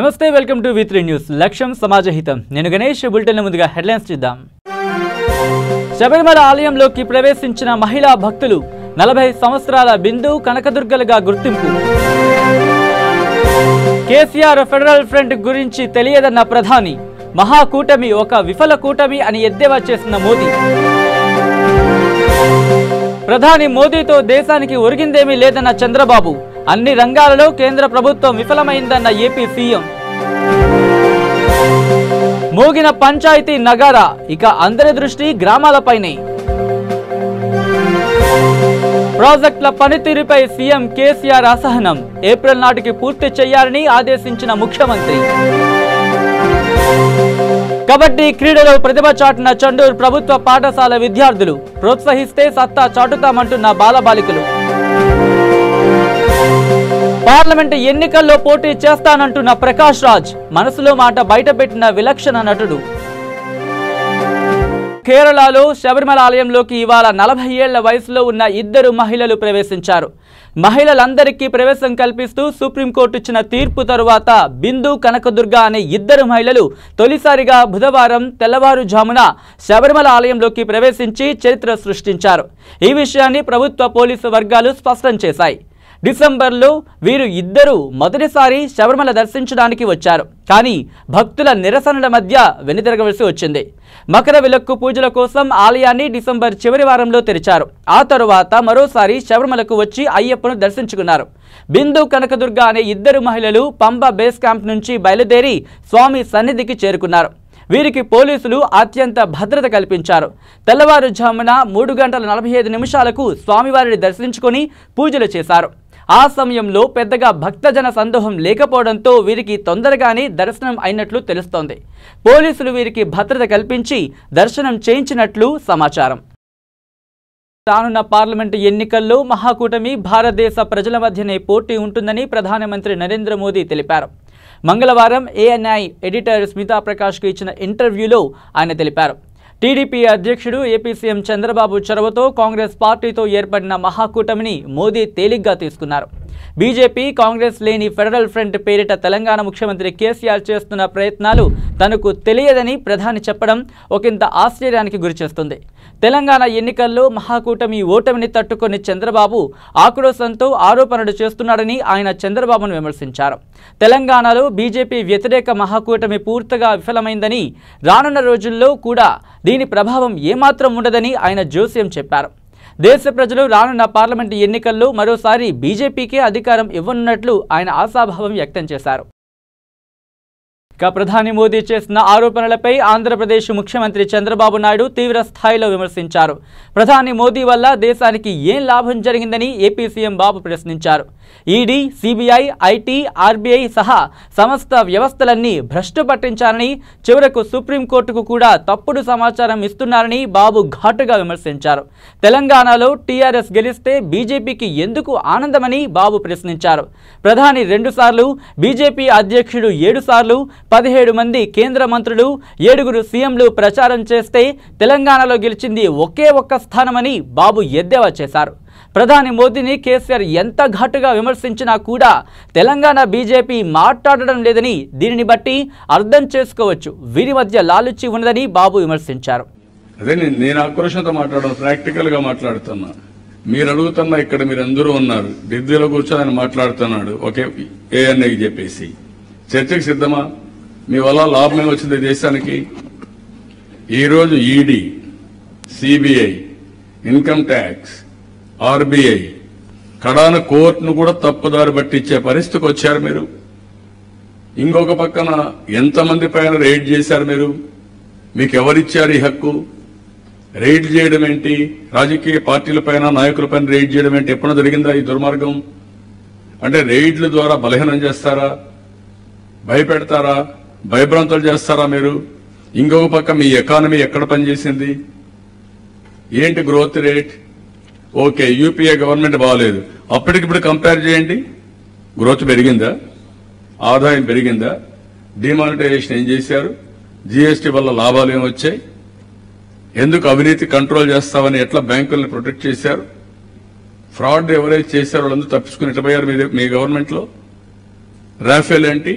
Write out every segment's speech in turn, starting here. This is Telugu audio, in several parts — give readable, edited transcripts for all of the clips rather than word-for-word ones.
నమస్తే వెల్కమ్ టు V3 న్యూస్ లక్ష్యం సమాజహితం నేను గణేష్ బులెటిన్ ముందుగా హెడ్లైన్స్ చూద్దాం శబరిమల ఆలయంలోకి ప్రవేశించిన మహిళా భక్తులు 40 సంవత్సరాల బిందు కనకదుర్గలుగా గుర్తింపు కేసీఆర్ ఫెడరల్ ఫ్రంట్ గురించి తెలియదన్న ప్రధాని మహాకూటమి ఒక విఫల కూటమి అని ఎద్దేవా చేసిన మోదీ ప్రధాని మోదీతో దేశానికి ఒరిగిందేమీ లేదన్న చంద్రబాబు అన్ని రంగాలలో కేంద్ర ప్రభుత్వం విఫలమైందన్న ఏపీ సీఎం మోగిన పంచాయతీ నగారా ఇక అందరి దృష్టి గ్రామాలపైనే ప్రాజెక్టుల పనితీరుపై సీఎం కేసీఆర్ అసహనం ఏప్రిల్ నాటికి పూర్తి చేయాలని ఆదేశించిన ముఖ్యమంత్రి కబడ్డీ క్రీడలో ప్రతిభ చాటిన చండూరు ప్రభుత్వ పాఠశాల విద్యార్థులు ప్రోత్సహిస్తే సత్తా చాటుతామంటున్న బాలబాలికలు పార్లమెంటు ఎన్నికల్లో పోటీ చేస్తానంటున్న ప్రకాష్ రాజ్ మనసులో మాట బయటపెట్టిన విలక్షణ నటుడు కేరళలో శబరిమల ఆలయంలోకి ఇవాళ 40 ఏళ్ల వయసులో ఉన్న 2 మహిళలు ప్రవేశించారు. మహిళలందరికీ ప్రవేశం కల్పిస్తూ సుప్రీంకోర్టు ఇచ్చిన తీర్పు తరువాత బిందు కనకదుర్గ అనే 2 మహిళలు తొలిసారిగా బుధవారం తెల్లవారుజామున శబరిమల ఆలయంలోకి ప్రవేశించి చరిత్ర సృష్టించారు. ఈ విషయాన్ని ప్రభుత్వ పోలీసు వర్గాలు స్పష్టం చేశాయి. డిసెంబర్లో వీరు 2 మొదటిసారి శబరిమల దర్శించడానికి వచ్చారు. కానీ భక్తుల నిరసనల మధ్య వెనుతిరగవలసి వచ్చింది. మకర విలక్కు పూజల కోసం ఆలయాన్ని డిసెంబర్ చివరి వారంలో తెరిచారు. ఆ తరువాత మరోసారి శబరిమలకు వచ్చి అయ్యప్పను దర్శించుకున్నారు. బిందు కనకదుర్గ అనే 2 మహిళలు పంబ బేస్ క్యాంప్ నుంచి బయలుదేరి స్వామి సన్నిధికి చేరుకున్నారు. వీరికి పోలీసులు అత్యంత భద్రత కల్పించారు. తెల్లవారుజామున 3:45 స్వామివారిని దర్శించుకొని పూజలు చేశారు. ఆ సమయంలో పెద్దగా భక్తజన సందోహం లేకపోవడంతో వీరికి తొందరగానే దర్శనం అయినట్లు తెలుస్తోంది. పోలీసులు వీరికి భద్రత కల్పించి దర్శనం చేయించినట్లు సమాచారం. రానున్న పార్లమెంటు ఎన్నికల్లో మహాకూటమి భారతదేశ ప్రజల మధ్యనే పోటీ ఉంటుందని ప్రధానమంత్రి నరేంద్ర మోదీ తెలిపారు. మంగళవారం ANI ఎడిటర్ స్మితా ప్రకాష్కు ఇచ్చిన ఇంటర్వ్యూలో ఆయన తెలిపారు. టీడీపీ అధ్యక్షుడు ఏపీ సీఎం చంద్రబాబు చొరవతో కాంగ్రెస్ పార్టీతో ఏర్పడిన మహాకూటమిని మోదీ తేలిగ్గా తీసుకున్నారు. బీజేపీ కాంగ్రెస్ లేని ఫెడరల్ ఫ్రంట్ పేరిట తెలంగాణ ముఖ్యమంత్రి కేసీఆర్ చేస్తున్న ప్రయత్నాలు తనకు తెలియదని ప్రధాని చెప్పడం ఒకంత ఆశ్చర్యానికి గురిచేస్తుంది. తెలంగాణ ఎన్నికల్లో మహాకూటమి ఓటమిని తట్టుకొని చంద్రబాబు ఆక్రోశంతో ఆరోపణలు చేస్తున్నాడని ఆయన చంద్రబాబును విమర్శించారు. తెలంగాణలో బీజేపీ వ్యతిరేక మహాకూటమి పూర్తిగా విఫలమైందని, రానున్న రోజుల్లో కూడా దీని ప్రభావం ఏమాత్రం ఉండదని ఆయన జోస్యం చెప్పారు. దేశ ప్రజలు రానున్న పార్లమెంటు ఎన్నికల్లో మరోసారి బీజేపీకే అధికారం ఇవ్వనున్నట్లు ఆయన ఆశాభావం వ్యక్తం చేశారు. ఇక ప్రధాని మోదీ చేసిన ఆరోపణలపై ఆంధ్రప్రదేశ్ ముఖ్యమంత్రి చంద్రబాబు నాయుడు తీవ్ర స్థాయిలో విమర్శించారు. ప్రధాని మోదీ వల్ల దేశానికి ఏం లాభం జరిగిందని ఏపీ సీఎం బాబు ప్రశ్నించారు. ఈడీ, సిబిఐ, ఐటీ, ఆర్బీఐ సహా సమస్త వ్యవస్థలన్నీ భ్రష్టు పట్టించారని, చివరకు సుప్రీంకోర్టుకు కూడా తప్పుడు సమాచారం ఇస్తున్నారని బాబు ఘాటుగా విమర్శించారు. తెలంగాణలో టీఆర్ఎస్ గెలిస్తే బీజేపీకి ఎందుకు ఆనందమని బాబు ప్రశ్నించారు. ప్రధాని 2 సార్లు, బీజేపీ అధ్యక్షుడు 7 సార్లు, 17 మంది కేంద్ర మంత్రులు, 7 సీఎంలు ప్రచారం చేస్తే తెలంగాణలో గెలిచింది ఒకే ఒక్క స్థానమని బాబు ఎద్దేవా చేశారు. ప్రధాని మోదీని కేసీఆర్ ఎంత ఘాటుగా విమర్శించినా కూడా తెలంగాణ బీజేపీ మాట్లాడడం లేదని దీనిని బట్టి అర్థం చేసుకోవచ్చు. వీరి మధ్య లాలుచి ఉన్నదని బాబు విమర్శించారు. అదే నేను ఆక్రోషంతో మాట్లాడడం, ప్రాక్టికల్ గా మాట్లాడుతున్నా. మీరు అడుగుతున్నా, ఇక్కడ మీరు అందరూ ఉన్నారు, ఢిల్లీలో కూర్చొని ఆయన మాట్లాడుతున్నాడు ఒకే ANIకి చెప్పేసి. చర్చకు సిద్ధమా? మీ వల్ల లాభం ఏమొచ్చింది దేశానికి? ఈరోజు ED, CBI, income tax, RBI, కడాన కోర్టును కూడా తప్పుదారి పట్టించే పరిస్థితికి వచ్చారు మీరు. ఇంకొక పక్కన ఎంతమంది పైన రైడ్ చేశారు మీరు? మీకు ఎవరిచ్చారు ఈ హక్కు? రైడ్ చేయడం ఏంటి? రాజకీయ పార్టీల పైన, నాయకుల పైన రైడ్ చేయడం ఏంటి? ఎప్పుడో జరిగిందా ఈ దుర్మార్గం? అంటే రైడ్ల ద్వారా బలహీనం చేస్తారా? భయపెడతారా? భయభ్రాంతులు చేస్తారా మీరు? ఇంకొక పక్క మీ ఎకానమీ ఎక్కడ పనిచేసింది? ఏంటి growth rate? Okay, UPA government బాగాలేదు, అప్పటికిప్పుడు కంపేర్ చేయండి. గ్రోత్ పెరిగిందా? ఆదాయం పెరిగిందా? డిమానిటైజేషన్ ఏం చేశారు? జీఎస్టీ వల్ల లాభాలు ఏమొచ్చాయి? ఎందుకు అవినీతి కంట్రోల్ చేస్తామని ఎట్లా బ్యాంకులను ప్రొటెక్ట్ చేశారు? ఫ్రాడ్ ఎవరైతే చేశారో వాళ్ళందరూ తప్పించుకుని ఎట్లా పోయారు మీ గవర్నమెంట్ లో? రాఫెల్ ఏంటి?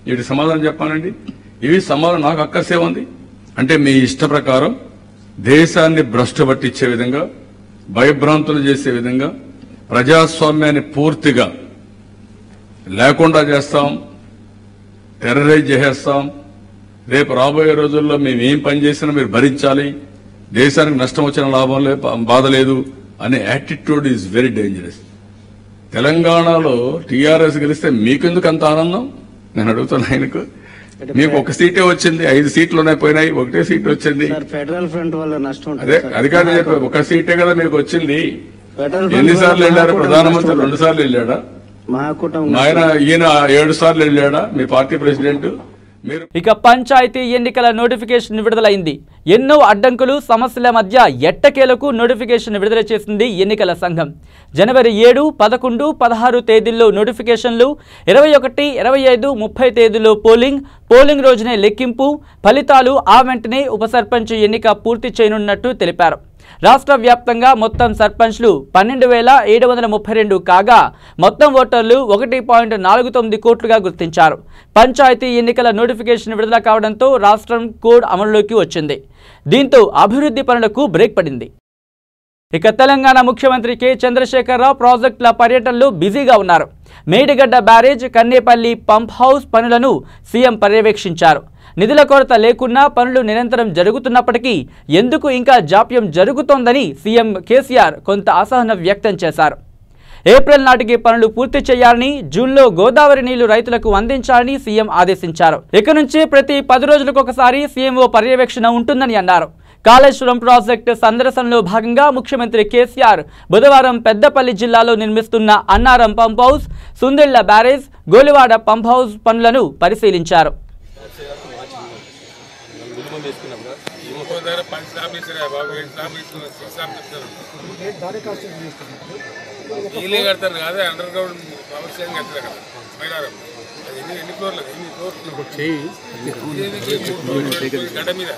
వీటి సమాధానం చెప్పానండి. ఇవి సమాధానం నాకు అక్కసే ఉంది. అంటే మీ ఇష్ట ప్రకారం దేశాన్ని భ్రష్టు పట్టించే విధంగా, భయభ్రాంతులు చేసే విధంగా, ప్రజాస్వామ్యాన్ని పూర్తిగా లేకుండా చేస్తాం, టెర్రరైజ్ చేసేస్తాం. రేపు రాబోయే రోజుల్లో మేము ఏం పని చేసినా మీరు భరించాలి, దేశానికి నష్టం వచ్చిన లాభం బాధ లేదు అనే యాటిట్యూడ్ ఈజ్ వెరీ డేంజరస్. తెలంగాణలో టీఆర్ఎస్ గెలిస్తే మీకెందుకు అంత ఆనందం? నేను అడుగుతున్నా ఆయనకు. మీకు ఒక సీటే వచ్చింది, 5 సీట్లు పోయినాయి, ఒకటే సీట్ వచ్చింది. ఫెడరల్ ఫ్రంట్ వల్ల నష్టం అదే అధికారులు చెప్పారు, ఒక సీటే కదా మీకు వచ్చింది. ఎన్నిసార్లు వెళ్ళారు ప్రధానమంత్రి? 2 సార్లు వెళ్ళాడా? ఈయన 7 సార్లు వెళ్ళాడా మీ పార్టీ ప్రెసిడెంట్? ఇక పంచాయతీ ఎన్నికల నోటిఫికేషన్ విడుదలైంది. ఎన్నో అడ్డంకులు, సమస్యల మధ్య ఎట్టకేలకు నోటిఫికేషన్ విడుదల చేసింది ఎన్నికల సంఘం. జనవరి 7, 11, 16 తేదీల్లో నోటిఫికేషన్లు, 21, 25, 30 తేదీల్లో పోలింగ్ రోజునే లెక్కింపు, ఫలితాలు ఆ వెంటనే ఉప సర్పంచ్ ఎన్నిక పూర్తి చేయనున్నట్టు తెలిపారు. రాష్ట్ర వ్యాప్తంగా మొత్తం సర్పంచ్లు 12,732 కాగా మొత్తం ఓటర్లు 1.49 కోట్లుగా గుర్తించారు. పంచాయతీ ఎన్నికల నోటిఫికేషన్ విడుదల కావడంతో రాష్ట్రం కోడ్ అమలులోకి వచ్చింది. దీంతో అభివృద్ధి పనులకు బ్రేక్ పడింది. ఇక తెలంగాణ ముఖ్యమంత్రి కె చంద్రశేఖరరావు ప్రాజెక్టుల పర్యటనలో బిజీగా ఉన్నారు. Medigadda barrage, Kannepalli pump house పనులను సీఎం పర్యవేక్షించారు. నిధుల కొరత లేకున్నా పనులు నిరంతరం జరుగుతున్నప్పటికీ ఎందుకు ఇంకా జాప్యం జరుగుతోందని సీఎం కేసీఆర్ కొంత అసహనం వ్యక్తం చేశారు. ఏప్రిల్ నాటికి పనులు పూర్తి చేయాలని, జూన్లో గోదావరి నీళ్లు రైతులకు అందించాలని సీఎం ఆదేశించారు. ఇక నుంచి ప్రతి 10 రోజులకొకసారి సీఎంఓ పర్యవేక్షణ ఉంటుందని అన్నారు. కాళేశ్వరం ప్రాజెక్టు సందర్శనలో భాగంగా ముఖ్యమంత్రి కేసీఆర్ బుధవారం పెద్దపల్లి జిల్లాలో నిర్మిస్తున్న Annaram pump house, Sundilla barrage, Golivada pump house పనులను పరిశీలించారు. కడతారు కదా, అండర్ గ్రౌండ్ పవర్ స్టేషన్ కడతారు కదా మైలారం. అది ఎన్ని ఫ్లోర్లు, గడ్డ మీద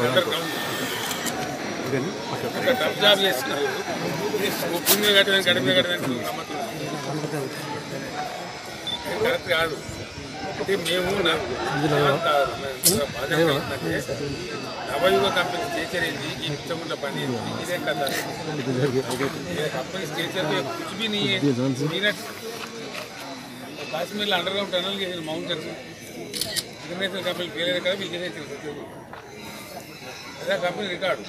అండర్ గ్రౌండ్ టఫ్ జాబ్ చేస్తున్నారు. పుణ్యం కట్టడానికి గడ్డ మీద కట్టడానికి కరెక్ట్ కాదు. అంటే మేము నవయుగ కంపెనీ స్టేచర్ ఏంది, ఈ పుచ్చముండ పని ఇదే కదా కంపెనీ స్టేచర్ కుछ भी नहीं है. కాశ్మీర్లో అండర్ గ్రౌండ్ టనల్ చేసిన మౌంటైన్స్ ఇంటర్నేషనల్ కంపెనీ పేరు కదా మీకు చేసేది. అదే కంపెనీ రికార్డు.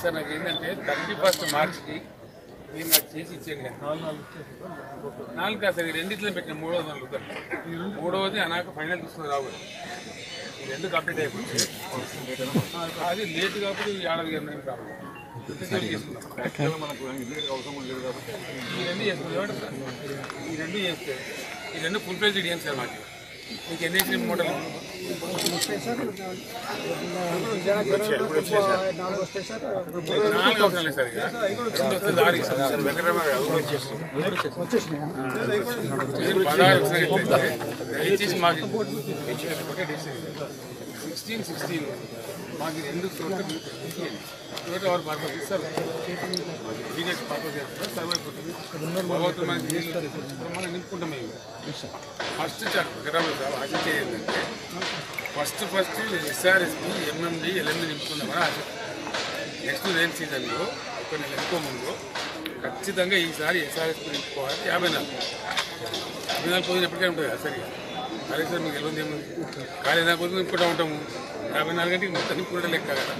సార్ నాకు ఏంటంటే 31 మార్చికి మీరు నాకు చేసి ఇచ్చాను కదా 4 కాదు సార్, 2 పెట్టిన 3వ అనుకుంటాను. 3వది నాకు ఫైనల్ తీసుకుని రావాలి. ఈ 2 కంప్లీట్ అయిపోయింది. అది లేట్ కాబట్టి ఏడాది గారు ప్రాబ్లం చేసుకున్నాం. ఈ 2 చేసుకున్నాం సార్. ఈ 2 చేస్తే ఈ 2 ఫుల్ ప్రైజ్ ఇడియాను సార్. మాకు మీకు ఎన్ని వేసిన మోడల్ 4 అవసరం లేదు సార్. ఇక 2 వస్తే దారి సార్. వెంకటరామ దయచేసి మాకు 16 మాకు 2 టోటల్ అవర్ పర్పస్ ఇస్తారు. బీజెస్ పర్పస్ చేస్తారు. సర్వ్ అయిపోతుంది. భగవంతుడు మనకి మనం నింపుకుంటాం. మేము ఫస్ట్ ఆశించేది ఏంటంటే ఫస్ట్ ఎస్ఆర్ఎస్పి, ఎంఎండి, ఎల్ఎండి నింపుకుందామని ఆశ. నెక్స్ట్ రెయిన్ సీజన్లో ఒక నెల ఎక్కువ ముందు ఖచ్చితంగా ఈసారి ఎస్ఆర్ఎస్పి నింపుకోవాలి. 54 పోయిన ఎప్పటికైనా ఉంటుంది కదా సరిగా. అదే సార్ మీకు తెలియదు ఏముంది, ఖాళీ నా కోసం నింపుకుంటూ ఉంటాము. 54 గంటకి మొత్తం నింపుకుంటే లెక్క కదా,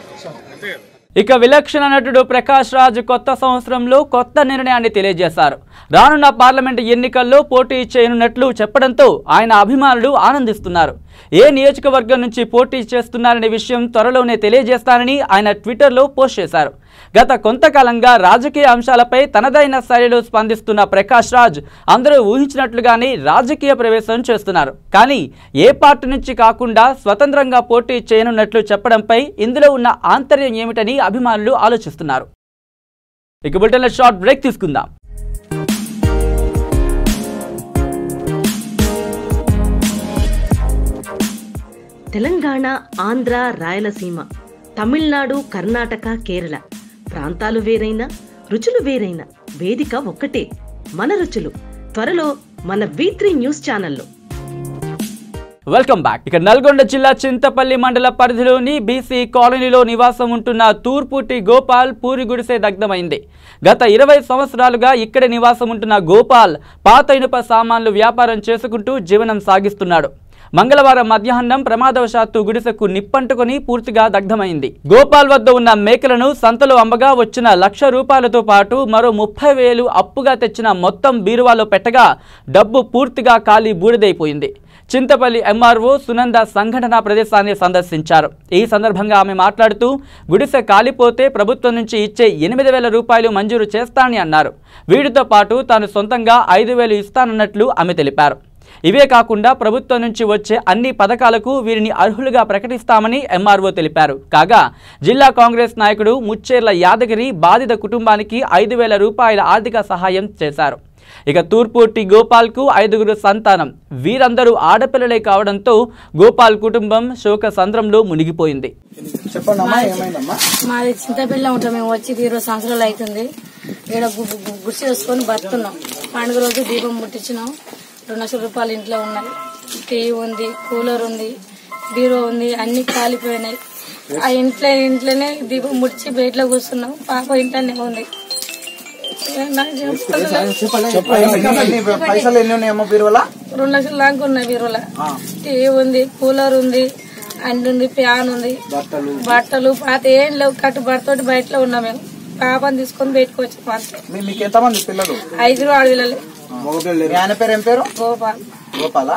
అంతే కదా. ఇక విలక్షణ నటుడు ప్రకాష్ రాజ్ కొత్త సంవత్సరంలో కొత్త నిర్ణయాన్ని తెలియజేశారు. రానున్న పార్లమెంటు ఎన్నికల్లో పోటీ చేయనున్నట్లు చెప్పడంతో ఆయన అభిమానులు ఆనందిస్తున్నారు. ఏ నియోజకవర్గం నుంచి పోటీ చేస్తున్నారనే విషయం త్వరలోనే తెలియజేస్తానని ఆయన ట్విట్టర్లో పోస్ట్ చేశారు. గత కొంతకాలంగా రాజకీయ అంశాలపై తనదైన శైలిలో స్పందిస్తున్న ప్రకాష్ రాజ్ అందరూ ఊహించినట్లుగానే రాజకీయ ప్రవేశం చేస్తున్నారు. కానీ ఏ పార్టీ నుంచి కాకుండా స్వతంత్రంగా పోటీ చేయనున్నట్లు చెప్పడంపై ఇందులో ఉన్న ఆంతర్యం ఏమిటని అభిమానులు ఆలోచిస్తున్నారు. ఇక బులెటిన్లో షార్ట్ బ్రేక్ తీసుకుందాం. తెలంగాణ, ఆంధ్ర, రాయలసీమ, తమిళనాడు, కర్ణాటక, కేరళ ప్రాంతాలు వేరైనా రుచులు వేరైనా వేదిక ఒక్కటే. మన రుచులు త్వరలో మన V3 న్యూస్ ఛానల్లో. Welcome back. ఇక నల్గొండ జిల్లా చింతపల్లి మండల పరిధిలోని బీసీ కాలనీలో నివాసం ఉంటున్న తూర్పుటి గోపాల్ పూరి గుడిసె దగ్ధమైంది. గత 20 సంవత్సరాలుగా ఇక్కడే నివాసం ఉంటున్న గోపాల్ పాత ఇనుప సామాన్లు వ్యాపారం చేసుకుంటూ జీవనం సాగిస్తున్నాడు. మంగళవారం మధ్యాహ్నం ప్రమాదవశాత్తు గుడిసెకు నిప్పంటుకొని పూర్తిగా దగ్ధమైంది. గోపాల్ వద్ద ఉన్న మేకలను సంతలో అమ్మగా వచ్చిన ₹1,00,000తో పాటు మరో 30,000 అప్పుగా తెచ్చిన మొత్తం బీరువాలో పెట్టగా డబ్బు పూర్తిగా కాలి బూడిదైపోయింది. చింతపల్లి ఎంఆర్ఓ సునంద సంఘటనా ప్రదేశాన్ని సందర్శించారు. ఈ సందర్భంగా ఆమె మాట్లాడుతూ గుడిసె కాలిపోతే ప్రభుత్వం నుంచి ఇచ్చే ₹8,000 మంజూరు చేస్తానని అన్నారు. వీటితో పాటు తాను సొంతంగా 5,000 ఇస్తానన్నట్లు ఆమె తెలిపారు. ఇవే కాకుండా ప్రభుత్వం నుంచి వచ్చే అన్ని పథకాలకు వీరిని అర్హులుగా ప్రకటిస్తామని ఎంఆర్ఓ తెలిపారు. కాగా జిల్లా కాంగ్రెస్ నాయకుడు ముచ్చేర్ల యాదగిరి బాధిత కుటుంబానికి ₹5,000 ఆర్థిక సహాయం చేశారు. ఇక తూర్పుటి గోపాల్కు 5గురు సంతానం. వీరందరూ ఆడపిల్లలే కావడంతో గోపాల్ కుటుంబం శోక సంద్రంలో మునిగిపోయింది. మాది చింతపల్లిలో ఉంటాం. మేము వచ్చి 20 సంవత్సరాలు అవుతుంది. ఇక్కడ గుడిసె వేసుకొని బతున్నాం. పండుగ రోజు దీపం ముట్టించినాం. ₹2,00,000 ఇంట్లో ఉన్నాయి. టీవీ ఉంది, కూలర్ ఉంది, బీరో ఉంది, అన్ని కాలిపోయినాయి. ఆ ఇంట్లోనే దీపం ముడిచి బయటలో కూర్చున్నాం. పాప ఇంట్లోనే ఉంది. పైసలు ఎన్ని ఉన్నాయమ్మా బీరువాల? ₹2,00,000 దాకా ఉన్నాయి బీరువాల. టీవీ ఉంది, కూలర్ ఉంది, అన్ని ఉంది, ఫ్యాన్ ఉంది, బట్టలు పాత ఏం లేవు. కట్టుబడితోటి బయటలో ఉన్నాం. మేము పాపని తీసుకొని బయటకు వచ్చాం. మీకు ఎంతమంది పిల్లలు? 5 ఆడపిల్లలు. ఆయన పేరు ఏం పేరు? గోపాల్. గోపాలా?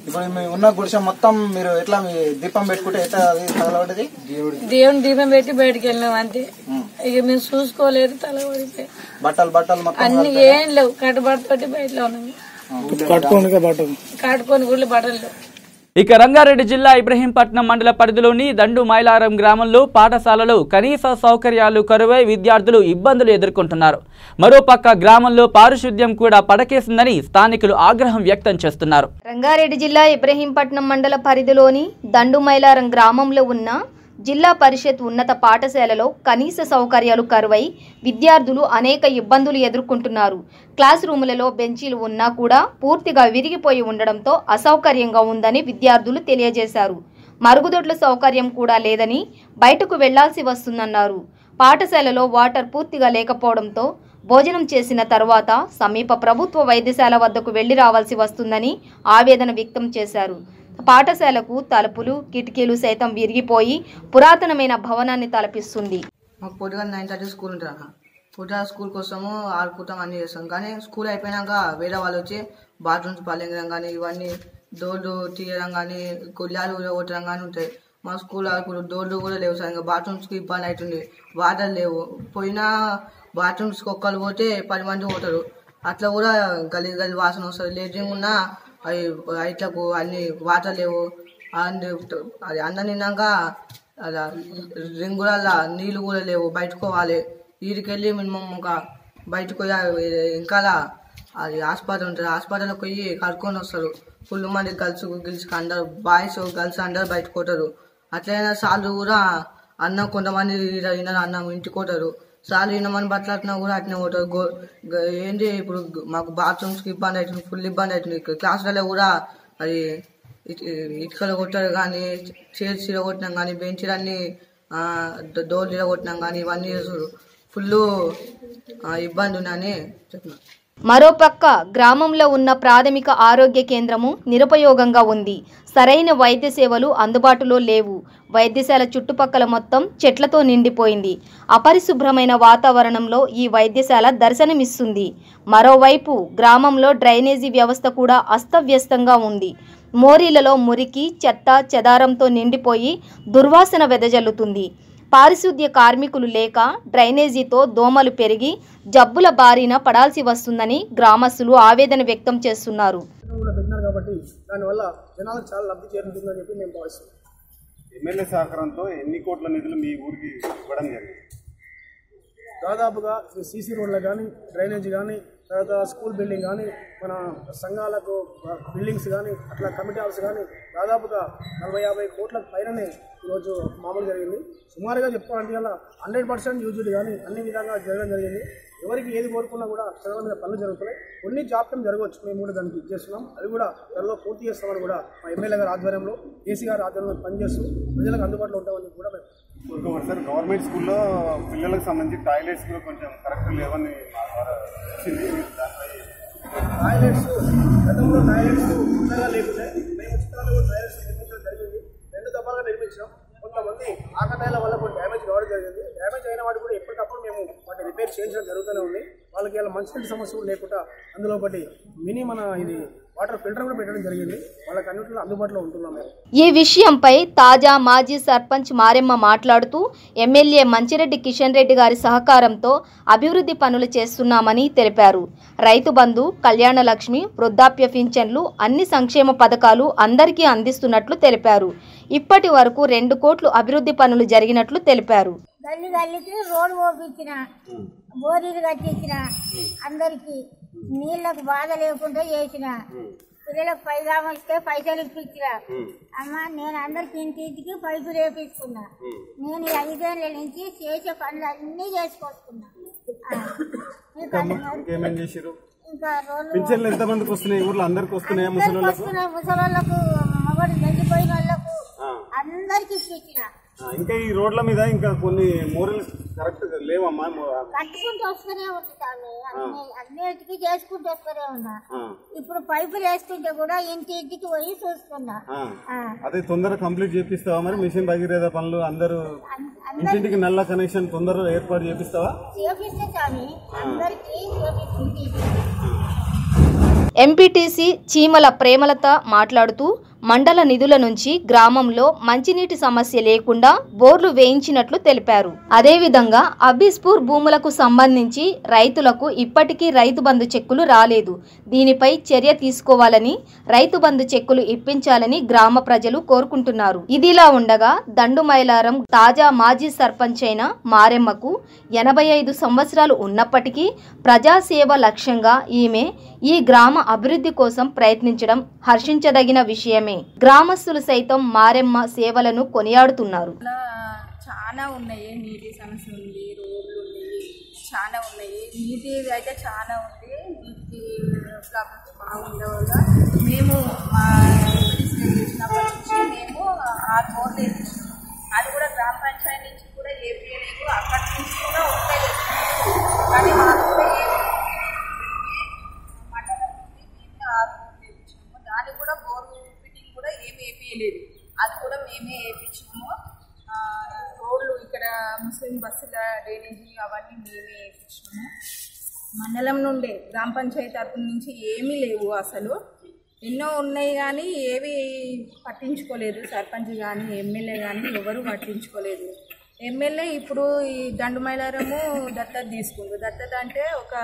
ఇప్పుడు ఉన్న గుడిసె మొత్తం మీరు ఎట్లా దీపం పెట్టుకుంటే ఎట్లా తగలబడ్డది? దేవుని దీపం పెట్టి బయటకు వెళ్ళినాం అంతే. ఇక మేము చూసుకోలేదు. తలబడిపోయి బట్టలు మొత్తం అన్ని ఏం లేవు. కట్టుబడితోటి బయటలో ఉన్నాము. కట్టుకొని గుళ్ళు బట్టలు లేవు. ఇక రంగారెడ్డి జిల్లా ఇబ్రహీంపట్నం మండల పరిధిలోని దండు మైలారం గ్రామంలో పాఠశాలలో కనీస సౌకర్యాలు కరువై విద్యార్థులు ఇబ్బందులు ఎదుర్కొంటున్నారు. మరోపక్క గ్రామంలో పారిశుద్ధ్యం కూడా పడకేసిందని స్థానికులు ఆగ్రహం వ్యక్తం చేస్తున్నారు. రంగారెడ్డి జిల్లా ఇబ్రహీంపట్నం మండల పరిధిలోని దండు మైలారం గ్రామంలో ఉన్న జిల్లా పరిషత్ ఉన్నత పాఠశాలలో కనీస సౌకర్యాలు కరువై విద్యార్థులు అనేక ఇబ్బందులు ఎదుర్కొంటున్నారు. క్లాస్ రూములలో బెంచీలు ఉన్నా కూడా పూర్తిగా విరిగిపోయి ఉండడంతో అసౌకర్యంగా ఉందని విద్యార్థులు తెలియజేశారు. మరుగుదొడ్ల సౌకర్యం కూడా లేదని బయటకు వెళ్లాల్సి వస్తుందన్నారు. పాఠశాలలో వాటర్ పూర్తిగా లేకపోవడంతో భోజనం చేసిన తర్వాత సమీప ప్రభుత్వ వైద్యశాల వద్దకు వెళ్లి రావాల్సి వస్తుందని ఆవేదన వ్యక్తం చేశారు. పాఠశాలకు తలుపులు కిటికీలు సైతం విరిగిపోయి పురాతనమైన భవనాన్ని తలపిస్తుంది. మాకు పొద్దుగా 9:30 స్కూల్ ఉంటుంది. పొద్దుగా స్కూల్ కోసము ఆడుకుంటాం, అన్ని చేస్తాం. కానీ స్కూల్ అయిపోయినాక వేరే వాళ్ళు వచ్చి బాత్రూమ్స్ పల్లెంగడం కానీ, ఇవన్నీ డోర్లు తీయడం కానీ, కుల్లాలు కొట్టడం కానీ ఉంటాయి. మా స్కూల్ డోర్లు కూడా లేవు సార్. ఇంకా బాత్రూమ్స్కి ఇబ్బంది అవుతుంది. వాటర్ లేవు. పోయినా బాత్రూమ్స్కి ఒక్కరు పోతే 10 మంది పోతారు. అట్లా కూడా గలీజ్ వాసన వస్తుంది. లేట్రింగ్ ఉన్నా అవి ఇట్లకు అన్ని వాటర్ లేవు. అది అన్నం తిన్నాక అలా రింగులల్లా నీళ్ళు కూడా లేవు. బయటకోవాలి. వీడికెళ్ళి మినిమం ఒక బయటకు ఇంకా అది హాస్పిటల్ ఉంటుంది. హాస్పిటల్కి పోయి కడుక్కొని వస్తారు. ఫుల్ మంది గర్ల్స్ అందరు బాయ్స్ గర్ల్స్ అందరు బయటకు పోతారు. అట్లయినా సార్లు కూడా అన్నం కొంతమంది అన్నం ఇంటికి పోతారు. సార్లు ఇన్నమని బట్టలు కూడా అట్నే పోతారు. ఏంటి ఇప్పుడు మాకు బాత్రూమ్స్కి ఇబ్బంది అవుతుంది, ఫుల్ ఇబ్బంది అవుతుంది. క్లాసులలో కూడా అది ఇటుకలు కొట్టారు కానీ, చైర్స్ ఇరగొట్టినాం కానీ, బెంచీలన్నీ డోర్లు ఇరగొట్టినాం కానీ, ఇవన్నీ ఫుల్ ఇబ్బంది ఉందని చెప్తున్నాను. మరోపక్క గ్రామంలో ఉన్న ప్రాథమిక ఆరోగ్య కేంద్రము నిరుపయోగంగా ఉంది. సరైన వైద్య సేవలు అందుబాటులో లేవు. వైద్యశాల చుట్టుపక్కల మొత్తం చెట్లతో నిండిపోయింది. అపరిశుభ్రమైన వాతావరణంలో ఈ వైద్యశాల దర్శనమిస్తుంది. మరోవైపు గ్రామంలో డ్రైనేజీ వ్యవస్థ కూడా అస్తవ్యస్తంగా ఉంది. మోరీలలో మురికి చెత్త చెదారంతో నిండిపోయి దుర్వాసన వెదజల్లుతుంది. పారిశుద్ధ్య కార్మికులు లేక డ్రైనేజీతో దోమలు పెరిగి జబ్బుల బారిన పడాల్సి వస్తుందని గ్రామస్తులు ఆవేదన వ్యక్తం చేస్తున్నారు. దానివల్ల జనాలకు చాలా లబ్ధి చేరుతుందని చెప్పి మేము భావిస్తున్నాం. ఎమ్మెల్యే సహకారంతో ఎన్ని కోట్ల నిధులు మీ ఊరికి ఇవ్వడం జరిగింది? దాదాపుగా సీసీ రోడ్లు కానీ, డ్రైనేజ్ కానీ, తర్వాత స్కూల్ బిల్డింగ్ కానీ మన సంఘాలకు బిల్డింగ్స్ కానీ అట్లా కమిటీ హాల్స్ కానీ దాదాపుగా 40-50 కోట్ల పైననే ఈరోజు మామూలు జరిగింది. సుమారుగా చెప్పుకోవాలంటే అలా 100% యూజ్డ్ కానీ అన్ని విధంగా జరగడం జరిగింది. ఎవరికి ఏది కోరుకున్నా కూడా చదవ మీద పనులు జరుగుతున్నాయి. కొన్ని జాప్యం జరగవచ్చు, మేము కూడా దానికి ఇచ్చేస్తున్నాం. అది కూడా త్వరలో పూర్తి చేస్తామని కూడా మా ఎమ్మెల్యే గారి ఆధ్వర్యంలో, ఏసీ గారి ఆధ్వర్యంలో పనిచేస్తూ ప్రజలకు అందుబాటులో ఉంటామని కూడా మేము సార్ గవర్నమెంట్ స్కూల్లో పిల్లలకు సంబంధించి టాయిలెట్స్ కూడా కొంచెం కరెక్ట్ లేవని మా ద్వారా వచ్చింది. టాయిలెట్స్ గతంలో టాయిలెట్స్ ఉండగా లేకుంటే మేము ఉచితంగా కూడా టాయిలెట్స్ నిర్మించడం జరిగింది. 2 దఫాలుగా నిర్మించాం. కొంతమంది ఆకతాయిల వల్ల కొన్ని డ్యామేజ్ కావడం జరిగింది. డ్యామేజ్ అయిన వాటి కూడా ఎప్పటికప్పుడు మేము వాటిని రిపేర్ చేయించడం జరుగుతూనే ఉంది. వాళ్ళకి ఇలా మంచినీటి సమస్య కూడా లేకుండా అందులో ఒకటి మినీ మన ఇది వాటర్ ఫిల్టర్ కూడా పెట్టడం జరిగింది. వాళ్ళకి అన్నింటిలో అందుబాటులో ఉంటున్నాం మేము. ఈ విషయంపై తాజా మాజీ సర్పంచ్ మారెమ్మ మాట్లాడుతూ ఎమ్మెల్యే మంచిరెడ్డి కిషన్ రెడ్డి గారి సహకారంతో అభివృద్ధి పనులు చేస్తున్నామని తెలిపారు. రైతు బంధు, కళ్యాణ లక్ష్మి, వృద్ధాప్య పింఛన్లు అన్ని సంక్షేమ పథకాలు అందరికీ అందిస్తున్నట్లు తెలిపారు. ఇప్పటి వరకు 2 కోట్లు అభివృద్ధి పనులు జరిగినట్లు తెలిపారు. గల్లి గల్లికి రోడ్డు పోపించిన, బోరీలు కట్టించిన, అందరికి నీళ్లకు బాధ లేకుండా చేసిన, పిల్లలకు పైగా వస్తే పైసలు ఇప్పించిన. అమ్మ నేను అందరికి ఇంటింటికి పైపులు వేపించుకున్నా. నేను 5 ఏళ్ల నుంచి చేసే పనులు అన్నీ చేసుకొస్తున్నా. ఇంకా పింఛన్లు ఎంత మందికి వస్తున్నాయి? ఊర్లో అందరికి వస్తున్నాయి? ముసలోళ్ళకు, మగడు తగ్గిపోయిన వాళ్ళకు అందరికి ఇప్పించిన. ఇంకా ఈ రోడ్ల మీద ఇంకా కొన్ని మోరల్ కరెక్ట్ లేవమ్మా. కట్టుకుంటూ వస్తూనే ఉంటాను, అన్నిటికీ చేసుకుంటూ వస్తూనే ఉన్నా. ఇప్పుడు పైపులు వేస్తుంటే కూడా ఇంటికి పోయి చూస్తున్నా. అదే తొందరగా కంప్లీట్ చేపిస్తావా? మరి మిషన్ భగీరథ పనులు అందరూ ఇంటింటికి నల్ల కనెక్షన్ తొందరగా ఏర్పాటు చేపిస్తావా? చేపిస్తే స్వామి, అందరికీ చేపిస్తుంది. ఎంపీటీసీ చీమల ప్రేమలత మాట్లాడుతూ మండల నిధుల నుంచి గ్రామంలో మంచినీటి సమస్య లేకుండా బోర్లు వేయించినట్లు తెలిపారు. అదేవిధంగా అబీస్పూర్ భూములకు సంబంధించి రైతులకు ఇప్పటికీ రైతు బంధు చెక్కులు రాలేదు. దీనిపై చర్య తీసుకోవాలని, రైతు బంధు చెక్కులు ఇప్పించాలని గ్రామ ప్రజలు కోరుకుంటున్నారు. ఇదిలా ఉండగా దండుమైలారం తాజా మాజీ సర్పంచ్ అయిన మారెమ్మకు 85 సంవత్సరాలు ఉన్నప్పటికీ ప్రజాసేవ లక్ష్యంగా ఈమె ఈ గ్రామ అభివృద్ధి కోసం ప్రయత్నించడం హర్షించదగిన విషయమే. గ్రామస్తులు సైతం మారెమ్మ సేవలను కొనియాడుతున్నారు. చాలా ఉన్నాయి, నీటి సమస్య ఉంది, రోడ్లు ఉన్నాయి, చాలా ఉన్నాయి. నీటి అయితే చాలా ఉంది. నీటి ప్రాబ్లమ్స్ బాగుండే వల్ల మేము చేసినప్పటి నుంచి మేము 6 బోర్లు వేసినాం. అది కూడా గ్రామ పంచాయతీ నుంచి కూడా ఏపీ లేదు, అక్కడి నుంచి కూడా ఉంటాయి. కానీ మాకు కూడా మండలం నుండి మేము 6 బోర్లు వేయించాము. దానికి కూడా బోర్లు కూడా ఏమి వేయలేదు, అది కూడా మేమే వేయించాము. రోడ్లు ఇక్కడ ముస్లిం బస్సుల డ్రైనేజీ అవన్నీ మేమే వేయించాము. మండలం నుండే గ్రామ పంచాయతీ తరఫు నుంచి ఏమీ లేవు. అసలు ఎన్నో ఉన్నాయి కానీ ఏవి పట్టించుకోలేదు. సర్పంచ్ కానీ ఎమ్మెల్యే కానీ ఎవరు పట్టించుకోలేదు. ఎమ్మెల్యే ఇప్పుడు ఈ దండుమైలారము దత్తత తీసుకుంది. దత్తత అంటే ఒక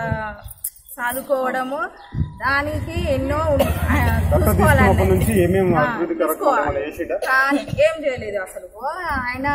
సాదుకోవడము, దానికి ఎన్నో కానీ ఏం చేయలేదు అసలు. ఆయన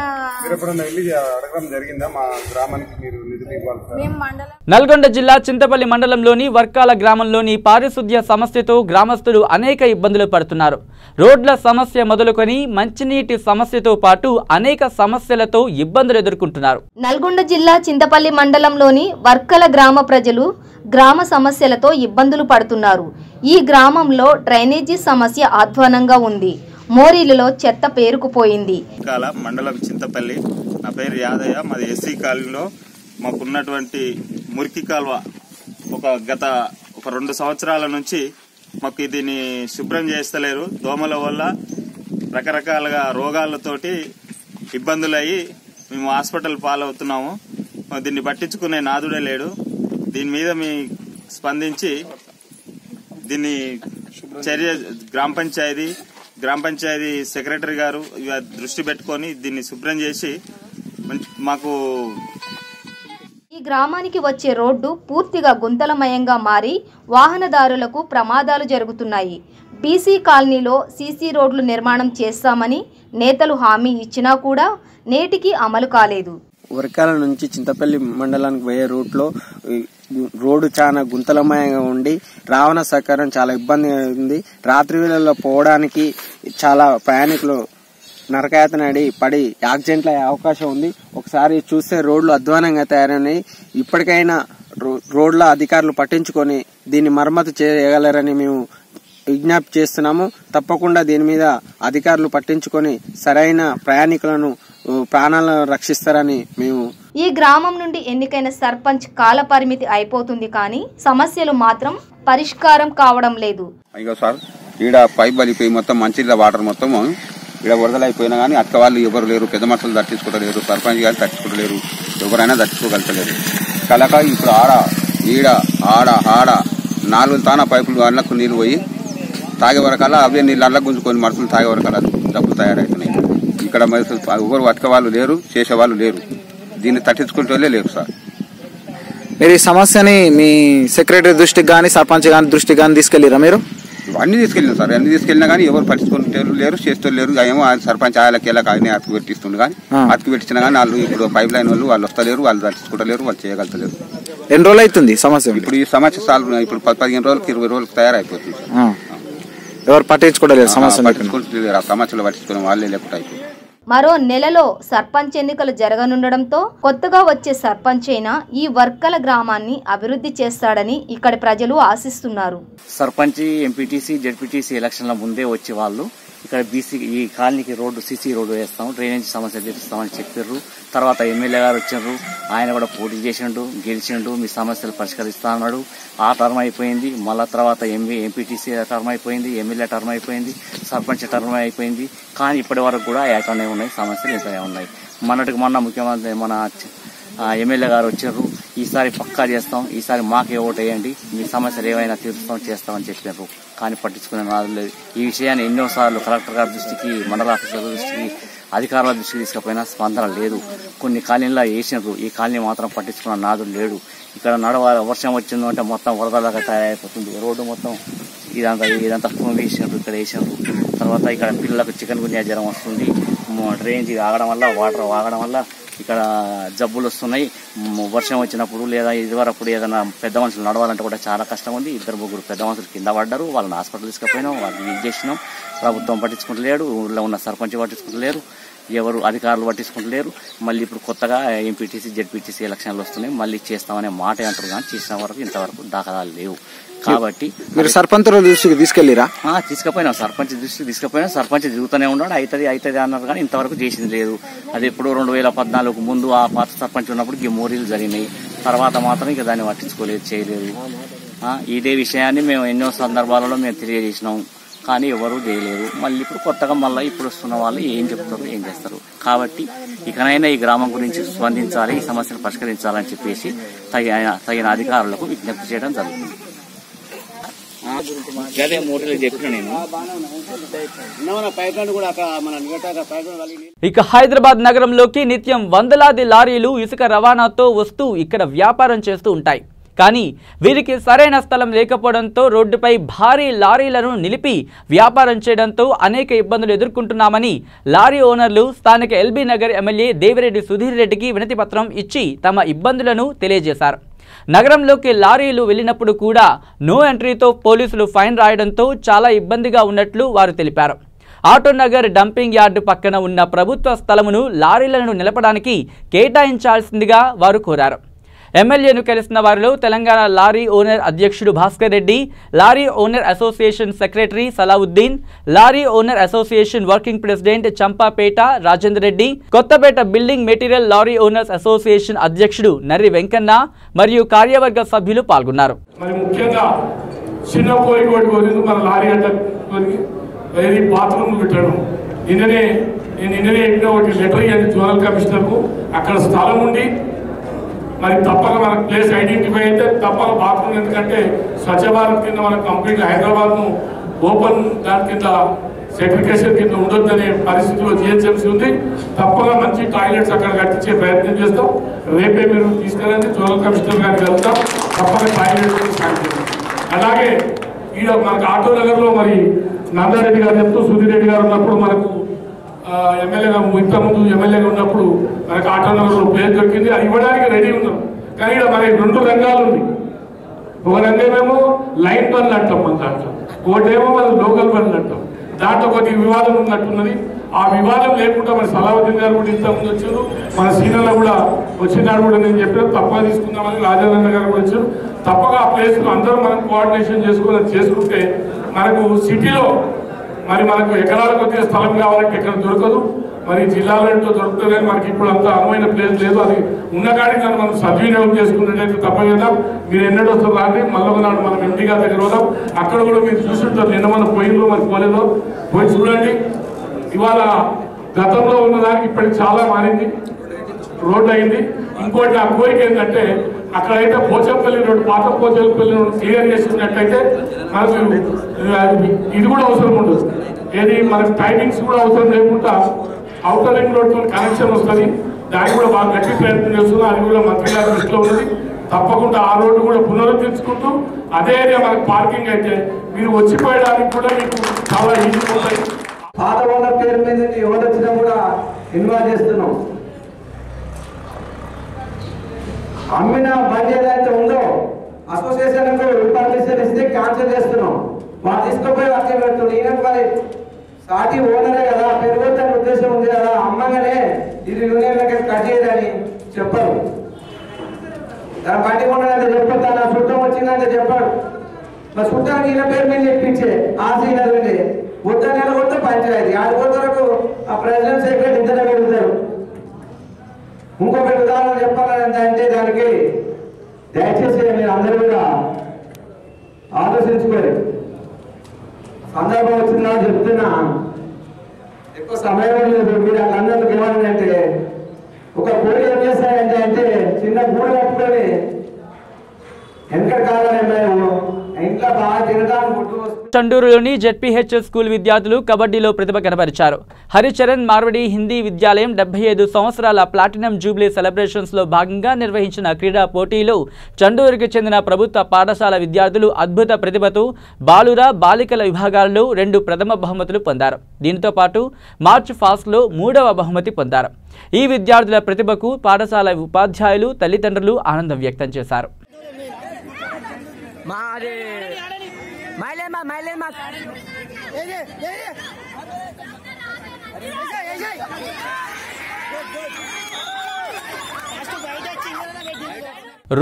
నల్గొండ జిల్లా చింతపల్లి మండలంలోని వర్కాల గ్రామంలోని పారిశుద్ధ్య సమస్యతో గ్రామస్తులు అనేక ఇబ్బందులు పడుతున్నారు. రోడ్ల సమస్య మొదలుకొని మంచినీటి సమస్యతో పాటు అనేక సమస్యలతో ఇబ్బందులు ఎదుర్కొంటున్నారు. నల్గొండ జిల్లా చింతపల్లి మండలంలోని వర్కల గ్రామ ప్రజలు గ్రామ సమస్యలతో ఇబ్బందులు పడుతున్నారు. ఈ గ్రామంలో డ్రైనేజీ సమస్య అధ్వానంగా ఉంది. మోరీలలో చెత్త పేరుకుపోయింది. మండలం చింతపల్లి, నా పేరు యాదయ్య. మాది ఎస్సీ కాలనీలో మాకున్నటువంటి మురికి కాల్వ గత 2 సంవత్సరాల నుంచి మాకు దీన్ని శుభ్రం చేస్తలేరు. దోమల వల్ల రకరకాలుగా రోగాలతోటి ఇబ్బందులయ్యి మేము హాస్పిటల్ పాలవుతున్నాము. దీన్ని పట్టించుకునే నాదుడే లేడు. దీని మీద మీ స్పందించి దీన్ని చర్య గ్రామ పంచాయతీ సెక్రటరీ గారు దృష్టి పెట్టుకొని దీన్ని శుభ్రం చేసి మాకు. ఈ గ్రామానికి వచ్చే రోడ్డు పూర్తిగా గుంతలమయంగా మారి వాహనదారులకు ప్రమాదాలు జరుగుతున్నాయి. బీసీ కాలనీలో సీసీ రోడ్లు నిర్మాణం చేస్తామని నేతలు హామీ ఇచ్చినా కూడా నేటికి అమలు కాలేదు. వరకాల నుంచి చింతపల్లి మండలానికి పోయే రూట్లో రోడ్డు చాలా గుంతలమయంగా ఉండి రవాణా సౌకర్యం చాలా ఇబ్బంది ఉంది. రాత్రి వేళల్లో పోవడానికి చాలా ప్రయాణికులు నరకయాతనడి పడి యాక్సిడెంట్ల అవకాశం ఉంది. ఒకసారి చూస్తే రోడ్లు అధ్వానంగా తయారైనాయి. ఇప్పటికైనా రోడ్ల అధికారులు పట్టించుకొని దీన్ని మరమ్మతు చేయగలరని మేము విజ్ఞప్తి చేస్తున్నాము. తప్పకుండా దీని మీద అధికారులు పట్టించుకొని సరైన ప్రయాణికులను ప్రాణాలను రక్షిస్తారని మేము. ఈ గ్రామం నుండి ఎన్నికైన సర్పంచ్ కాల పరిమితి అయిపోతుంది కానీ సమస్యలు మాత్రం పరిష్కారం కావడం లేదు. అయ్యో సార్, ఈడ పైప్ బలిపోయి మొత్తం మంచినీళ్ళ వాటర్ మొత్తం ఈడ వరదలైపోయినా కానీ అక్క వాళ్ళు ఎవరు లేరు, పెద్ద మనుషులు తట్టించుకోలేరు, సర్పంచ్ గారు తట్టించుకోలేరు, ఎవరైనా తట్టించుకోగలుగుతలేరు. కలక ఇప్పుడు ఈడ ఆడ 4 తాన పైపులు అన్నకు నీళ్లు పోయి తాగే వరకల్లా అవే నీళ్ళు అల్ల గుంజుకొని మనుషులు తాగే వరకల్లా డబ్బులు తయారవుతున్నాయి. ఇక్కడ ఎవరు అక్క వాళ్ళు లేరు, చేసేవాళ్ళు లేరు, దీన్ని తట్టించుకుంటే లేరు సార్. మీరు ఈ సమస్యని మీ సెక్రటరీ దృష్టికి కానీ సర్పంచ్ గాని దృష్టికి కానీ తీసుకెళ్లిరా? మీరు అన్ని తీసుకెళ్ళినాం సార్, అన్ని తీసుకెళ్ళినా కానీ ఎవరు పట్టించుకుంటే లేరు, చేస్తూ లేరు. ఏమో సర్పంచ్ ఆయనకి ఆయన అతికి పెట్టిస్తుండే కానీ అతికి పెట్టించినా కానీ వాళ్ళు ఇప్పుడు పైప్ లైన్ వాళ్ళు వస్తలేరు, వాళ్ళు తట్టించుకుంటలేరు, వాళ్ళు చేయగలుగుతలేరు. ఎన్ని రోజులు అవుతుంది సమస్య? ఇప్పుడు ఈ సమస్య సాల్వ్ ఇప్పుడు 15 రోజులకి 20 రోజులకు తయారైపోతుంది. ఎవరు పట్టించుకోవట్లేదు సమస్య? ఆ సమస్యలు పట్టించుకునే వాళ్ళే లేకుండా అయిపోయింది. మరో నెలలో సర్పంచ్ ఎన్నికలు జరగనుండడంతో కొత్తగా వచ్చే సర్పంచ్ అయినా ఈ వర్కల గ్రామాన్ని అభివృద్ధి చేస్తాడని ఇక్కడి ప్రజలు ఆశిస్తున్నారు. సర్పంచ్, ఎంపీటీసీ, జెడ్పీటీసీ ఎలక్షన్ల ముందే వచ్చే వాళ్ళు ఇక్కడ ఈ కాలనీకి రోడ్డు సీసీ రోడ్డు వేస్తాం, డ్రైనేజ్ సమస్య తీరుస్తామని చెప్పారు. తర్వాత ఎమ్మెల్యే గారు వచ్చారు, ఆయన కూడా పోటీ చేసిండు, గెలిచిండు, మీ సమస్యలు పరిష్కరిస్తా అన్నాడు. ఆ టర్మ్ అయిపోయింది. మళ్ళా తర్వాత ఎంపీటీసీ టర్మ్ అయిపోయింది, ఎమ్మెల్యే టర్మ్ అయిపోయింది, సర్పంచ్ టర్మ్ అయిపోయింది. కానీ ఇప్పటి వరకు కూడా ఏటనే ఉన్నాయి, సమస్యలు ఇంతనే ఉన్నాయి. మొన్న ముఖ్యమంత్రి మన ఎమ్మెల్యే గారు వచ్చారు, ఈసారి పక్కా చేస్తాం, ఈసారి మాకే ఓటు వేయండి, మీ సమస్యలు ఏవైనా తీరుస్తాం చేస్తామని చెప్పారు. కానీ పట్టించుకునే నాదు లేదు. ఈ విషయాన్ని ఎన్నోసార్లు కలెక్టర్ గారి దృష్టికి, మండల ఆఫీసర్ దృష్టికి, అధికారుల దృష్టికి తీసుకుపోయినా స్పందన లేదు. కొన్ని కాలనీలో వేసినారు, ఈ కాలనీ మాత్రం పట్టించుకున్న నాదు లేడు. ఇక్కడ వర్షం వచ్చిందంటే మొత్తం వరదలాగా తయారైపోతుంది. రోడ్డు మొత్తం ఇదంతా ఫోన్ వేసినారు, ఇక్కడ వేసినారు. తర్వాత ఇక్కడ పిల్లలకు చికెన్ గున్యా జ్వరం వస్తుంది. డ్రైనేజ్ ఆగడం వల్ల, వాటర్ ఆగడం వల్ల ఇక్కడ జబ్బులు వస్తున్నాయి. వర్షం వచ్చినప్పుడు లేదా ఇదివరప్పుడు ఏదైనా పెద్ద మనుషులు నడవాలంటే కూడా చాలా కష్టం ఉంది. 2-3 పెద్ద మనుషులు కింద పడ్డారు, వాళ్ళని హాస్పిటల్ తీసుకుపోయినాం, వాళ్ళని ఇది చేసినాం. ప్రభుత్వం పట్టించుకుంటలేడు, ఊళ్ళో ఉన్న సర్పంచ్ పట్టించుకుంటలేరు, ఎవరు అధికారులు పట్టించుకుంటలేరు. మళ్ళీ ఇప్పుడు కొత్తగా ఎంపీటీసీ, జెడ్పీటీసీ ఎలక్షన్లు వస్తున్నాయి, మళ్ళీ చేస్తామనే మాట అంటారు. కానీ చేసిన వరకు ఇంతవరకు దాఖలాలు లేవు. కాబట్టి మీరు సర్పంచ్ దృష్టికి తీసుకెళ్లిరా? తీసుకుపోయినాం, సర్పంచ్ దృష్టికి తీసుకుపోయినా. సర్పంచ్ తిరుగుతూనే ఉన్నాడు, అవుతుంది అన్నారు కానీ ఇంతవరకు చేసింది లేదు. అది ఎప్పుడు 2014 ముందు ఆ పాత సర్పంచ్ ఉన్నప్పుడు ఈ మోరీలు జరిగినాయి. తర్వాత మాత్రం ఇక దాన్ని పట్టించుకోలేదు, చేయలేదు. ఇదే విషయాన్ని మేము ఎన్నో సందర్భాలలో మేము తెలియజేసినాం, కానీ ఎవరు చేయలేదు. మళ్ళీ ఇప్పుడు కొత్తగా ఇప్పుడు వస్తున్న వాళ్ళు ఏం చెప్తారు, ఏం చేస్తారు. కాబట్టి ఇకనైనా ఈ గ్రామం గురించి స్పందించాలి, ఈ సమస్యను పరిష్కరించాలని చెప్పేసి తగిన అధికారులకు విజ్ఞప్తి చేయడం జరుగుతుంది. ఇక హైదరాబాద్ నగరంలోకి నిత్యం వందలాది లారీలు ఇసుక రవాణాతో వస్తూ ఇక్కడ వ్యాపారం చేస్తూ ఉంటాయి. కానీ వీరికి సరైన స్థలం లేకపోవడంతో రోడ్డుపై భారీ లారీలను నిలిపి వ్యాపారం చేయడంతో అనేక ఇబ్బందులు ఎదుర్కొంటున్నామని లారీ ఓనర్లు స్థానిక ఎల్బీ నగర్ ఎమ్మెల్యే దేవిరెడ్డి సుధీర్ రెడ్డికి వినతి పత్రం ఇచ్చి తమ ఇబ్బందులను తెలియజేశారు. నగరంలోకి లారీలు వెళ్లినప్పుడు కూడా నో ఎంట్రీతో పోలీసులు ఫైన్ రాయడంతో చాలా ఇబ్బందిగా ఉన్నట్లు వారు తెలిపారు. ఆటోనగర్ డంపింగ్ యార్డు పక్కన ఉన్న ప్రభుత్వ స్థలమును లారీలను నిలపడానికి కేటాయించాల్సిందిగా వారు కోరారు. ఎమ్మెల్యేను కలిసిన వారిలో తెలంగాణ లారీ ఓనర్ అధ్యక్షుడు Bhaskar Reddy, lorry owner association secretary Salauddin, lorry owner association working president Champapet Rajender Reddy, Kothapet building material lorry owners association అధ్యక్షుడు నర్రి వెంకన్న మరియు కార్యవర్గ సభ్యులు పాల్గొన్నారు. మరి తప్పక మనకు ప్లేస్ ఐడెంటిఫై అయితే తప్పక బాత్రూమ్, ఎందుకంటే స్వచ్ఛ భారత్ కింద మనకు కంప్లీట్ హైదరాబాద్ను ఓపెన్ దాని కింద సెగ్రిగేషన్ కింద ఉండొద్దనే పరిస్థితిలో జిహెచ్ఎంసీ ఉంది. తప్పక మంచి టాయిలెట్స్ అక్కడ కట్టించే ప్రయత్నం చేస్తాం. రేపే మీరు తీసుకెళ్ళండి, జోనల్ కమిషనర్ గారికి వెళ్తాం, తప్పక టాయిలెట్స్ సాధించాం. అలాగే మనకు ఆటో నగర్లో మరి నందారెడ్డి గారు చెప్తూ సుధీర్ రెడ్డి గారు ఉన్నప్పుడు మనకు ఎమ్మెల్యేగా ఇంతకుముందు ఎమ్మెల్యేగా ఉన్నప్పుడు మనకు ఆటోనగర్లో ప్లేస్ దొరికింది, అది ఇవ్వడానికి రెడీ ఉన్నాం. కానీ ఇక్కడ మనకి 2 రంగాలు ఉంది. ఒక రంగమేమో లైన్ పనులు అంటాం మన దాంట్లో, ఒకటేమో మనం లోకల్ పనులు అంటాం. దాంట్లో కొద్దిగా వివాదం ఉన్నట్టున్నది. ఆ వివాదం లేకుండా మన సలావుద్దీన్ గారు కూడా ఇంతకుముందు వచ్చారు, మన సీనియర్లో కూడా వచ్చినాడు కూడా నేను చెప్పిన తప్పగా తీసుకుందామని రాజేంద్ర గారు కూడా వచ్చారు. తప్పగా ఆ ప్లేస్లో అందరూ మనం కోఆర్డినేషన్ చేసుకుంటే మనకు సిటీలో మరి మనకు ఎకరాల కొద్దిగా స్థలం కావాలంటే ఎక్కడ దొరకదు, మరి జిల్లాలో ఎంతో దొరుకుతుంది. కానీ మనకి ఇప్పుడు అంత అనువైన ప్లేస్ లేదు. అది ఉన్న కాడికి దాన్ని మనం సద్వినియోగం చేసుకున్నట్టయితే తప్పకుండా మీరు ఎన్నడూ వస్తారు రాండి, మళ్ళీ నాడు మనం ఎంపీ గారి దగ్గర పోదాం. అక్కడ కూడా మీరు చూసుంటారు, నిన్న మనం పోయిందో మరి పోలేదో పోయి చూడండి. ఇవాళ గతంలో ఉన్నదానికి ఇప్పటికి చాలా మారింది, రోడ్డు అయింది. ఇంకోటి నా కోరిక ఏంటంటే అక్కడైతే పోచంపల్లి రోడ్డు, పాత పోచంపల్లి రోడ్డు క్లియర్ చేసినట్టయితే మనకు ఇది కూడా అవసరం ఉండదు. ఏది మనకు టైమింగ్స్ కూడా అవసరం లేకుండా అవుటర్ రింగ్ రోడ్తో కనెక్షన్ వస్తుంది. దానికి కూడా బాగా గట్టి ప్రయత్నం చేస్తున్నాం. అది కూడా మంత్రి గారి దృష్టిలో ఉన్నది. తప్పకుండా ఆ రోడ్డు కూడా పునరుద్ధరించుకుంటూ అదే ఏరియా మనకు పార్కింగ్ అయితే మీరు వచ్చిపోయడానికి కూడా మీకు చాలా ఈజీ అవుతాయి. పాత ఓనర్ పేరు మీద ఎవరు వచ్చినా కూడా ఇన్వాల్వ్ చేస్తున్నాం. అమ్మిన బండి ఏదైతే ఉందో అసోసియేషన్ పర్మిషన్ ఇస్తే క్యాన్సిల్ చేస్తున్నాం. వాళ్ళు తీసుకుపోయి అట్లే పెడుతున్నాం. ఈయన మరి సాటి ఓనరే కదా, పెరుగుతున్న ఉద్దేశం ఉంది కదా, అమ్మగానే ఇది యూనియన్లకి కట్ చేయదని చెప్పరు. తన బండి కొన్నాడంటే చెప్పారు, తన చుట్టం వచ్చిందంటే చెప్పాడు. మరి చుట్టానికి ఈయన పేరు మీద చెప్పించే ఆశీర్వాదండి ఉత్త నెల కొత్త పంచాయతీ ఆడిపోత వరకు ఆ ప్రెసిడెంట్ సెక్రటరీ ఇద్దరు పెరుగుతారు. ఇంకొకటి ఉదాహరణ చెప్పాలంటే అంటే దానికి దయచేసి మీరు అందరూ కూడా ఆలోచించుకోరు. సందర్భం వచ్చిందా చెప్తున్నా, ఎక్కువ సమయం లేదు. మీరు అందరికి ఏమనంటే ఒక కోడి ఏం చేస్తాయంటే అంటే చిన్న గూడు కట్టుకొని వెనకటి కాలంలో ఇంట్లో బాగా తినడానికి గుట్టు చండూరులోని జెడ్పీహెచ్ఎస్ స్కూల్ విద్యార్థులు కబడ్డీలో ప్రతిభ కనబరిచారు. హరిచరణ్ మార్వడి హిందీ విద్యాలయం 75 సంవత్సరాల ప్లాటినం జూబ్లీ సెలబ్రేషన్స్ లో భాగంగా నిర్వహించిన క్రీడా పోటీలో చండూరుకి చెందిన ప్రభుత్వ పాఠశాల విద్యార్థులు అద్భుత ప్రతిభతో బాలుర బాలికల విభాగాల్లో 2 ప్రథమ బహుమతులు పొందారు. దీంతో పాటు మార్చ్ ఫాస్ట్ లో 3వ బహుమతి పొందారు. ఈ విద్యార్థుల ప్రతిభకు పాఠశాల ఉపాధ్యాయులు తల్లిదండ్రులు ఆనందం వ్యక్తం చేశారు.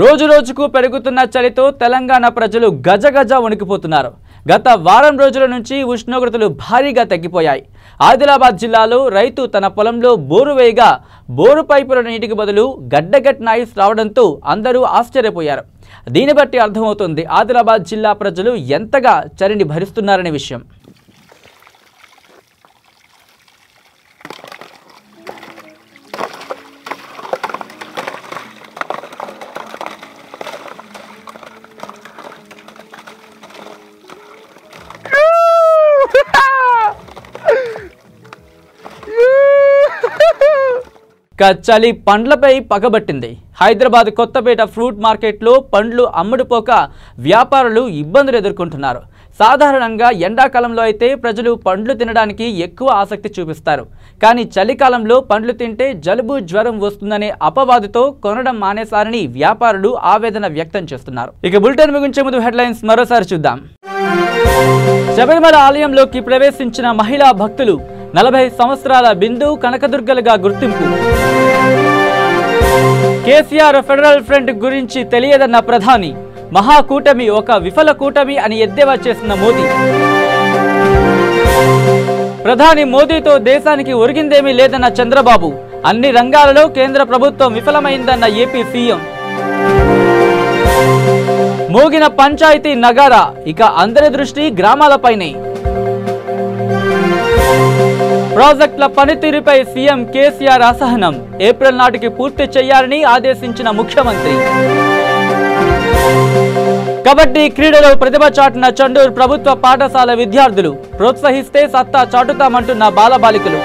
రోజు రోజుకు పెరుగుతున్న చలితో తెలంగాణ ప్రజలు గజగజ వణికిపోతున్నారు. గత వారం రోజుల నుంచి ఉష్ణోగ్రతలు భారీగా తగ్గిపోయాయి. ఆదిలాబాద్ జిల్లాలో రైతు తన పొలంలో బోరు వేయగా బోరు పైపుల నీటికి బదులు గడ్డగట్టిన ఐస్ రావడంతో అందరూ ఆశ్చర్యపోయారు. దీన్ని బట్టి అర్థమవుతుంది ఆదిలాబాద్ జిల్లా ప్రజలు ఎంతగా చలిని భరిస్తున్నారనే విషయం. చలి పండ్లపై పగబట్టింది. హైదరాబాద్ కొత్తపేట ఫ్రూట్ మార్కెట్లో పండ్లు అమ్ముడుపోక వ్యాపారులు ఇబ్బందులు ఎదుర్కొంటున్నారు. సాధారణంగా ఎండాకాలంలో అయితే ప్రజలు పండ్లు తినడానికి ఎక్కువ ఆసక్తి చూపిస్తారు. కానీ చలికాలంలో పండ్లు తింటే జలుబు జ్వరం వస్తుందనే అపవాదుతో కొనడం మానేశారని వ్యాపారులు ఆవేదన వ్యక్తం చేస్తున్నారు. ఇక బులెటిన్ ముగించే ముందు హెడ్లైన్స్ మరోసారి చూద్దాం. శబరిమల ఆలయంలోకి ప్రవేశించిన మహిళా భక్తులు 40 సంవత్సరాల బిందు కనకదుర్గలుగా గుర్తింపు. కేసీఆర్ ఫెడరల్ ఫ్రంట్ గురించి తెలియదన్న ప్రధాని, మహాకూటమి ఒక విఫల కూటమి అని ఎద్దేవా చేసిన మోదీ. ప్రధాని మోదీతో దేశానికి ఒరిగిందేమీ లేదన్న చంద్రబాబు, అన్ని రంగాలలో కేంద్ర ప్రభుత్వం విఫలమైందన్న ఏపీ సీఎం. మోగిన పంచాయతీ నగారా, ఇక అందరి దృష్టి గ్రామాలపైనే. ప్రాజెక్టుల పనితీరుపై సీఎం కేసీఆర్ అసహనం, ఏప్రిల్ నాటికి పూర్తి చేయాలని ఆదేశించిన ముఖ్యమంత్రి. కబడ్డీ క్రీడలో ప్రతిభ చాటిన చండూరు ప్రభుత్వ పాఠశాల విద్యార్థులు, ప్రోత్సహిస్తే సత్తా చాటుతామంటున్న బాలబాలికలు.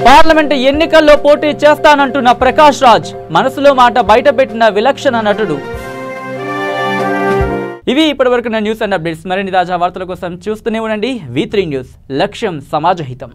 పార్లమెంటు ఎన్నికల్లో పోటీ చేస్తానంటున్న ప్రకాష్ రాజ్, మనసులో మాట బయటపెట్టిన విలక్షణ నటుడు. ఇవి ఇప్పటివరకు నా న్యూస్ అండ్ అప్డేట్స్. మరిన్ని తాజా వార్తల కోసం చూస్తూనే ఉండండి V3 న్యూస్. లక్ష్యం సమాజహితం.